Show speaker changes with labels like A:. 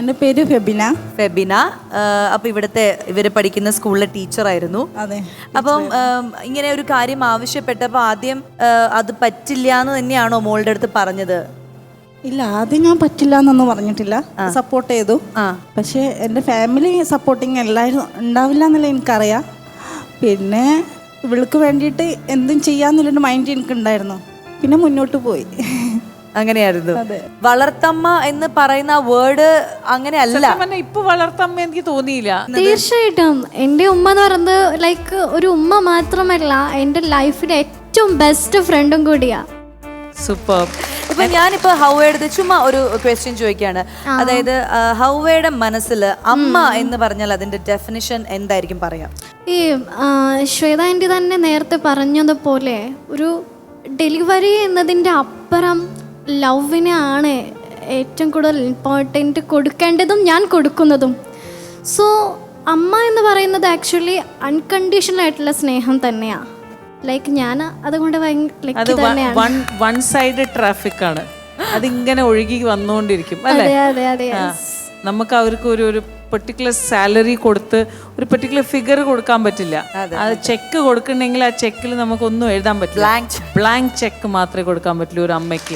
A: എൻ്റെ പേര് ഫെബിന.
B: ഫെബിന. അപ്പൊ ഇവിടുത്തെ ഇവര് പഠിക്കുന്ന സ്കൂളിലെ ടീച്ചറായിരുന്നു.
A: അതെ.
B: അപ്പം ഇങ്ങനെ ഒരു കാര്യം ആവശ്യപ്പെട്ടപ്പോൾ ആദ്യം അത് പറ്റില്ല എന്ന് തന്നെയാണോ മോളുടെ അടുത്ത് പറഞ്ഞത്?
A: ഇല്ല, ആദ്യം ഞാൻ പറ്റില്ല എന്നൊന്നും പറഞ്ഞിട്ടില്ല, സപ്പോർട്ട് ചെയ്തു. പക്ഷേ എൻ്റെ ഫാമിലി സപ്പോർട്ടിങ് എല്ലാവരും ഉണ്ടാവില്ല എന്നല്ല എനിക്കറിയാം. പിന്നെ ഇവൾക്ക് വേണ്ടിയിട്ട് എന്തും ചെയ്യാന്നുള്ളൊരു മൈൻഡ് എനിക്കുണ്ടായിരുന്നു. പിന്നെ മുന്നോട്ട് പോയി.
B: അങ്ങനെയായിരുന്നു. വളർത്തമ്മ എന്ന് പറയുന്ന വേർഡ് അങ്ങനെ അല്ല.
C: ഇപ്പൊ വളർത്തമ്മ എനിക്ക് തോന്നിയില്ല.
D: തീർച്ചയായിട്ടും എൻ്റെ ഉമ്മ എന്ന് പറയുന്നത് ലൈക്ക് ഒരു ഉമ്മ മാത്രമല്ല, എൻ്റെ ലൈഫിലെ ഏറ്റവും ബെസ്റ്റ് ഫ്രണ്ടും കൂടിയാ.
C: സൂപ്പർ.
B: ഇപ്പൊ ഞാനിപ്പോ ഹൗവയുടെ ചുമ്മാ ഒരു ക്വസ്റ്റ്യൻ ചോദിക്കുകയാണ്. അതായത് ഹൗവയുടെ മനസ്സിൽ അമ്മ എന്ന് പറഞ്ഞാൽ അതിന്റെ ഡെഫിനിഷൻ എന്തായിരിക്കും പറയാം?
D: ഈ ശ്വേത ആൻറ്റി തന്നെ നേരത്തെ പറഞ്ഞതുപോലെ ഒരു ഡെലിവറി എന്നതിൻ്റെ അപ്പുറം ലവിനെയാണ് ഏറ്റവും കൂടുതൽ ഇമ്പോർട്ടൻറ്റ് കൊടുക്കേണ്ടതും ഞാൻ കൊടുക്കുന്നതും. സോ അമ്മ എന്ന് പറയുന്നത് ആക്ച്വലി അൺകണ്ടീഷണൽ ആയിട്ടുള്ള സ്നേഹം തന്നെയാണ്. ലൈക്ക് ഞാൻ അതുകൊണ്ട്
C: വൺ സൈഡ് ട്രാഫിക് ആണ്, അതിങ്ങനെ ഒഴുകി വന്നുകൊണ്ടിരിക്കും അല്ലേ?
D: അതെ അതെ.
C: നമുക്ക് അവർക്ക് ഒരു പെർട്ടിക്കുലർ സാലറി കൊടുത്ത് ഒരു പെർട്ടിക്കുലർ ഫിഗർ കൊടുക്കാൻ പറ്റില്ല. അത് ചെക്ക് കൊടുക്കണമെങ്കിൽ ആ ചെക്കിൽ നമുക്കൊന്നും എഴുതാൻ പറ്റില്ല. ബ്ലാങ്ക് ചെക്ക് മാത്രമേ കൊടുക്കാൻ പറ്റുള്ളൂ ഒരു അമ്മയ്ക്ക്.